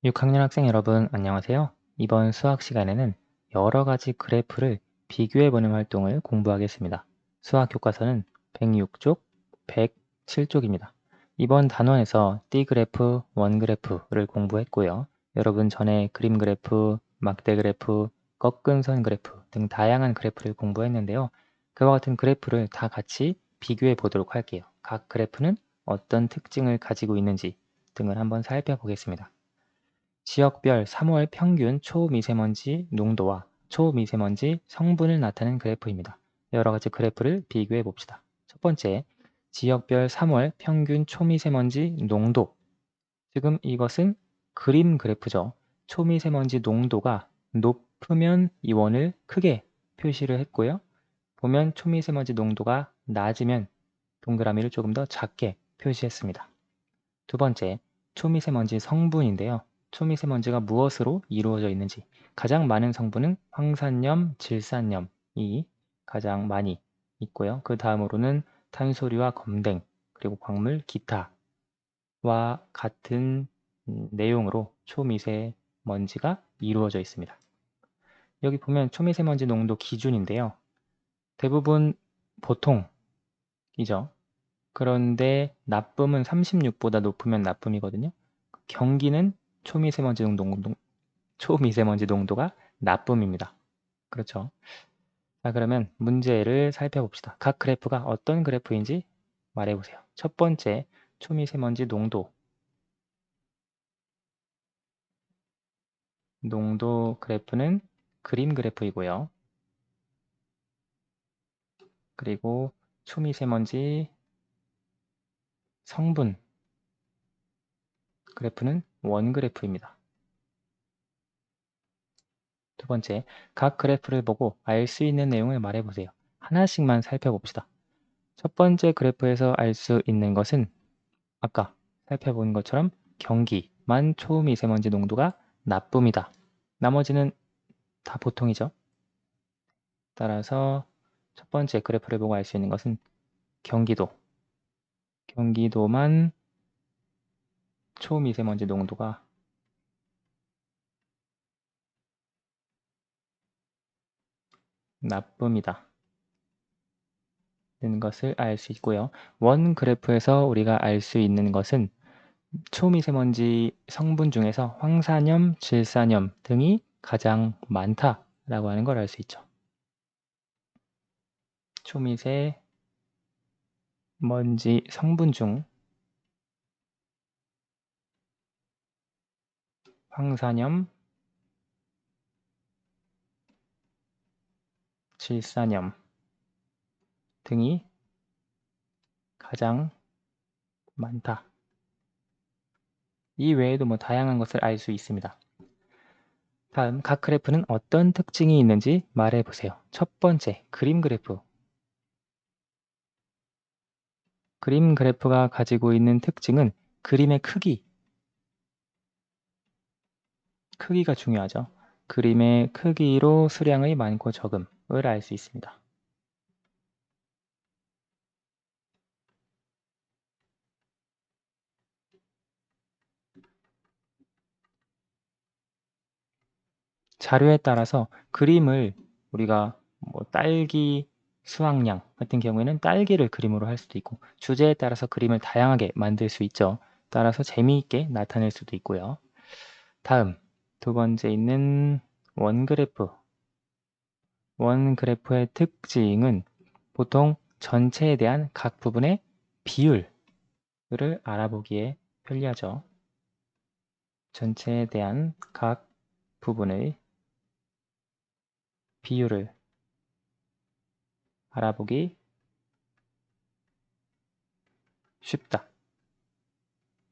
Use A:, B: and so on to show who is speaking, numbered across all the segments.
A: 6학년 학생 여러분 안녕하세요. 이번 수학 시간에는 여러 가지 그래프를 비교해보는 활동을 공부하겠습니다. 수학 교과서는 106쪽, 107쪽입니다. 이번 단원에서 띠그래프, 원그래프를 공부했고요. 여러분 전에 그림 그래프, 막대 그래프, 꺾은선 그래프 등 다양한 그래프를 공부했는데요. 그와 같은 그래프를 다 같이 비교해 보도록 할게요. 각 그래프는 어떤 특징을 가지고 있는지 등을 한번 살펴보겠습니다. 지역별 3월 평균 초미세먼지 농도와 초미세먼지 성분을 나타낸 그래프입니다. 여러 가지 그래프를 비교해 봅시다. 첫 번째, 지역별 3월 평균 초미세먼지 농도. 지금 이것은 그림 그래프죠. 초미세먼지 농도가 높으면 이 원을 크게 표시를 했고요. 보면 초미세먼지 농도가 낮으면 동그라미를 조금 더 작게 표시했습니다. 두 번째, 초미세먼지 성분인데요. 초미세먼지가 무엇으로 이루어져 있는지 가장 많은 성분은 황산염, 질산염이 가장 많이 있고요. 그 다음으로는 탄소류와 검댕, 그리고 광물, 기타와 같은 내용으로 초미세먼지가 이루어져 있습니다. 여기 보면 초미세먼지 농도 기준인데요. 대부분 보통이죠. 그런데 나쁨은 36보다 높으면 나쁨이거든요. 경기는 초미세먼지 농도가 나쁨입니다. 그렇죠. 자, 그러면 문제를 살펴봅시다. 각 그래프가 어떤 그래프인지 말해보세요. 첫 번째, 초미세먼지 농도 그래프는 그림 그래프이고요. 그리고 초미세먼지 성분 그래프는 원 그래프입니다. 두 번째, 각 그래프를 보고 알 수 있는 내용을 말해보세요. 하나씩만 살펴봅시다. 첫 번째 그래프에서 알 수 있는 것은 아까 살펴본 것처럼 경기만 초미세먼지 농도가 나쁨이다. 나머지는 다 보통이죠. 따라서 첫 번째 그래프를 보고 알 수 있는 것은 경기도만 초미세먼지 농도가 나쁨이다. 는 것을 알 수 있고요. 원 그래프에서 우리가 알 수 있는 것은 초미세먼지 성분 중에서 황산염, 질산염 등이 가장 많다라고 하는 걸 알 수 있죠. 초미세먼지 성분 중 황산염, 질산염 등이 가장 많다. 이 외에도 다양한 것을 알 수 있습니다. 다음, 각 그래프는 어떤 특징이 있는지 말해보세요. 첫 번째, 그림 그래프. 그림 그래프가 가지고 있는 특징은 그림의 크기가 중요하죠. 그림의 크기로 수량의 많고 적음을 알 수 있습니다. 자료에 따라서 그림을 우리가 딸기 수확량 같은 경우에는 딸기를 그림으로 할 수도 있고 주제에 따라서 그림을 다양하게 만들 수 있죠. 따라서 재미있게 나타낼 수도 있고요. 다음 두 번째 있는 원그래프. 원그래프의 특징은 보통 전체에 대한 각 부분의 비율을 알아보기에 편리하죠. 전체에 대한 각 부분의 비율을 알아보기 쉽다.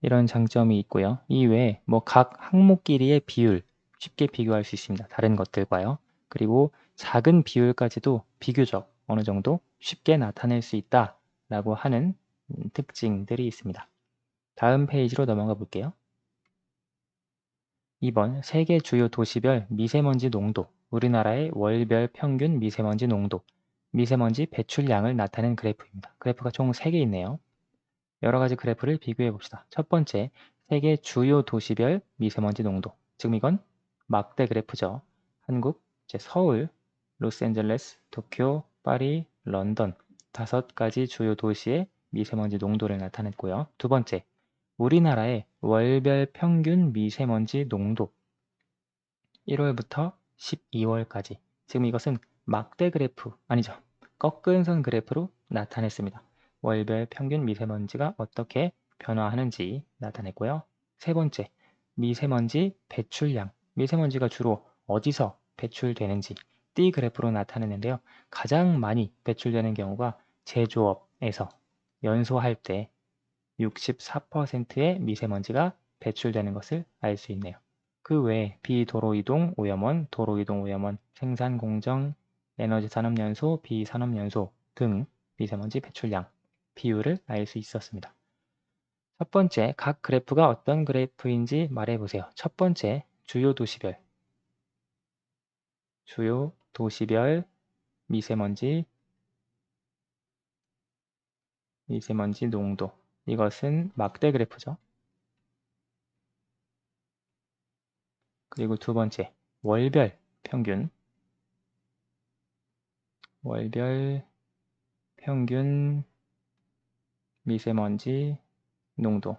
A: 이런 장점이 있고요. 이외에 각 항목끼리의 비율 쉽게 비교할 수 있습니다. 다른 것들과요. 그리고 작은 비율까지도 비교적 어느 정도 쉽게 나타낼 수 있다라고 하는 특징들이 있습니다. 다음 페이지로 넘어가 볼게요. 2번 세계 주요 도시별 미세먼지 농도, 우리나라의 월별 평균 미세먼지 농도, 미세먼지 배출량을 나타낸 그래프입니다. 그래프가 총 3개 있네요. 여러 가지 그래프를 비교해 봅시다. 첫 번째, 세계 주요 도시별 미세먼지 농도. 지금 이건 막대 그래프죠. 한국, 이제 서울, 로스앤젤레스, 도쿄, 파리, 런던 5가지 주요 도시의 미세먼지 농도를 나타냈고요. 두 번째, 우리나라의 월별 평균 미세먼지 농도 1월부터 12월까지. 지금 이것은 막대 그래프, 아니죠. 꺾은 선 그래프로 나타냈습니다. 월별 평균 미세먼지가 어떻게 변화하는지 나타냈고요. 세 번째, 미세먼지 배출량. 미세먼지가 주로 어디서 배출되는지 띠 그래프로 나타내는데요. 가장 많이 배출되는 경우가 제조업에서 연소할 때 64%의 미세먼지가 배출되는 것을 알 수 있네요. 그 외에 비도로이동 오염원, 도로이동 오염원, 생산공정, 에너지산업연소, 비산업연소 등 미세먼지 배출량, 비율을 알 수 있었습니다. 첫 번째, 각 그래프가 어떤 그래프인지 말해보세요. 첫 번째, 주요 도시별 미세먼지 농도. 이것은 막대 그래프죠. 그리고 두 번째, 월별 평균 미세먼지 농도.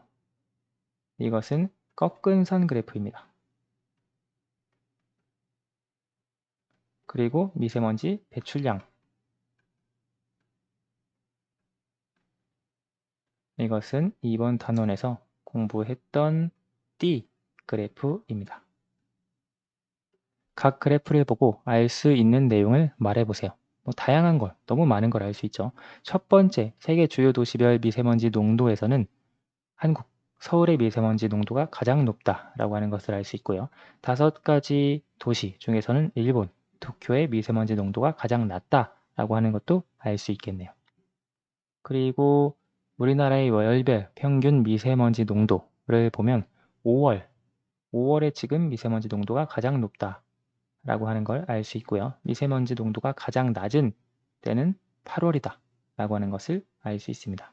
A: 이것은 꺾은 선 그래프입니다. 그리고 미세먼지 배출량. 이것은 이번 단원에서 공부했던 띠 그래프입니다. 각 그래프를 보고 알 수 있는 내용을 말해보세요. 다양한 걸, 너무 많은 걸 알 수 있죠. 첫 번째, 세계 주요 도시별 미세먼지 농도에서는 한국, 서울의 미세먼지 농도가 가장 높다라고 하는 것을 알 수 있고요. 5가지 도시 중에서는 일본, 도쿄의 미세먼지 농도가 가장 낮다라고 하는 것도 알 수 있겠네요. 그리고 우리나라의 월별 평균 미세먼지 농도를 보면 5월에 지금 미세먼지 농도가 가장 높다라고 하는 걸 알 수 있고요. 미세먼지 농도가 가장 낮은 때는 8월이다 라고 하는 것을 알 수 있습니다.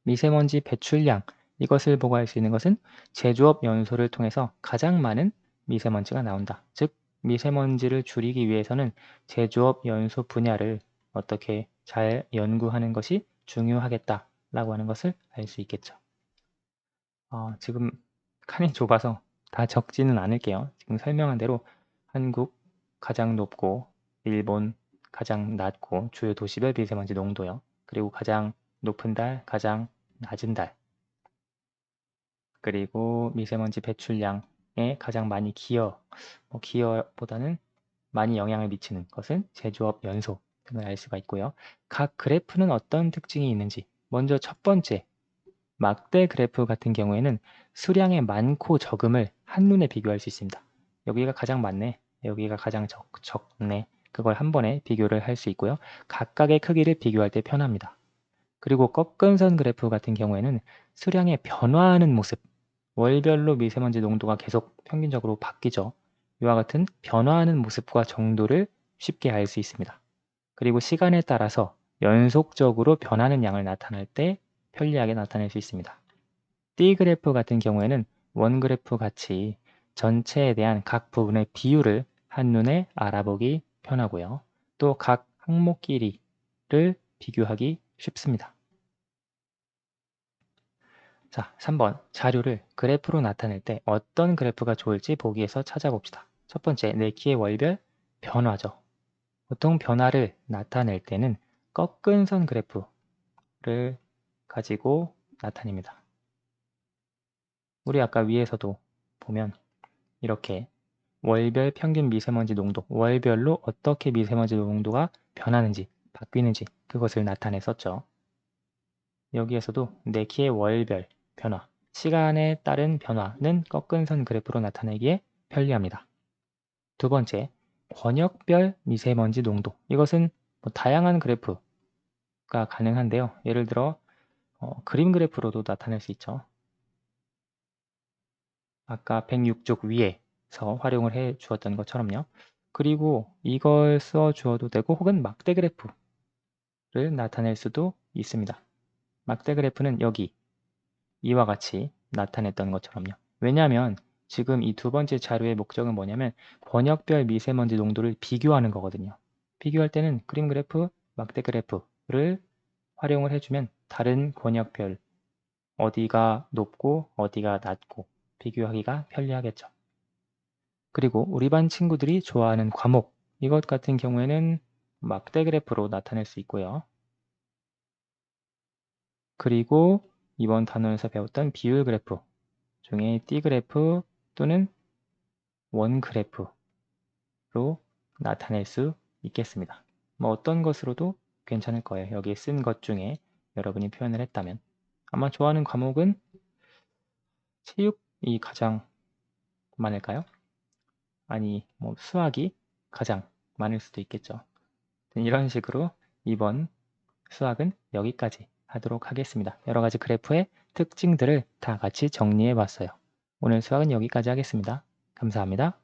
A: 미세먼지 배출량, 이것을 보고 알 수 있는 것은 제조업 연소를 통해서 가장 많은 미세먼지가 나온다. 즉 미세먼지를 줄이기 위해서는 제조업 연소 분야를 어떻게 잘 연구하는 것이 중요하겠다라고 하는 것을 알 수 있겠죠. 지금 칸이 좁아서 다 적지는 않을게요. 지금 설명한 대로 한국 가장 높고 일본 가장 낮고 주요 도시별 미세먼지 농도요. 그리고 가장 높은 달, 가장 낮은 달. 그리고 미세먼지 배출량에 가장 많이 기여보다는 많이 영향을 미치는 것은 제조업 연소 등을 알 수가 있고요. 각 그래프는 어떤 특징이 있는지, 먼저 첫 번째, 막대 그래프 같은 경우에는 수량의 많고 적음을 한눈에 비교할 수 있습니다. 여기가 가장 많네, 여기가 가장 적네, 그걸 한 번에 비교를 할 수 있고요. 각각의 크기를 비교할 때 편합니다. 그리고 꺾은 선 그래프 같은 경우에는 수량의 변화하는 모습, 월별로 미세먼지 농도가 계속 평균적으로 바뀌죠. 이와 같은 변화하는 모습과 정도를 쉽게 알 수 있습니다. 그리고 시간에 따라서 연속적으로 변하는 양을 나타낼 때 편리하게 나타낼 수 있습니다. 띠 그래프 같은 경우에는 원 그래프 같이 전체에 대한 각 부분의 비율을 한눈에 알아보기 편하고요. 또 각 항목끼리를 비교하기 쉽습니다. 자, 3번 자료를 그래프로 나타낼 때 어떤 그래프가 좋을지 보기에서 찾아봅시다. 첫 번째, 내 키의 월별 변화죠. 보통 변화를 나타낼 때는 꺾은 선 그래프를 가지고 나타냅니다. 우리 아까 위에서도 보면 이렇게 월별 평균 미세먼지 농도, 월별로 어떻게 미세먼지 농도가 변하는지, 바뀌는지 그것을 나타냈었죠. 여기에서도 내 키의 월별 변화, 시간에 따른 변화는 꺾은 선 그래프로 나타내기에 편리합니다. 두 번째, 권역별 미세먼지 농도. 이것은 다양한 그래프가 가능한데요. 예를 들어 그림 그래프로도 나타낼 수 있죠. 아까 106쪽 위에서 활용을 해 주었던 것처럼요. 그리고 이걸 써 주어도 되고 혹은 막대 그래프를 나타낼 수도 있습니다. 막대 그래프는 여기 이와 같이 나타냈던 것처럼요. 왜냐하면 지금 이 두 번째 자료의 목적은 뭐냐면 권역별 미세먼지 농도를 비교하는 거거든요. 비교할 때는 그림 그래프, 막대 그래프를 활용을 해주면 다른 권역별 어디가 높고 어디가 낮고 비교하기가 편리하겠죠. 그리고 우리 반 친구들이 좋아하는 과목, 이것 같은 경우에는 막대 그래프로 나타낼 수 있고요. 그리고 이번 단원에서 배웠던 비율 그래프 중에 띠 그래프 또는 원 그래프로 나타낼 수 있겠습니다. 뭐 어떤 것으로도 괜찮을 거예요. 여기 쓴 것 중에 여러분이 표현을 했다면. 아마 좋아하는 과목은 체육이 가장 많을까요? 아니, 뭐 수학이 가장 많을 수도 있겠죠. 이런 식으로 이번 수학은 여기까지 하도록 하겠습니다. 여러 가지 그래프의 특징들을 다 같이 정리해 봤어요. 오늘 수학은 여기까지 하겠습니다. 감사합니다.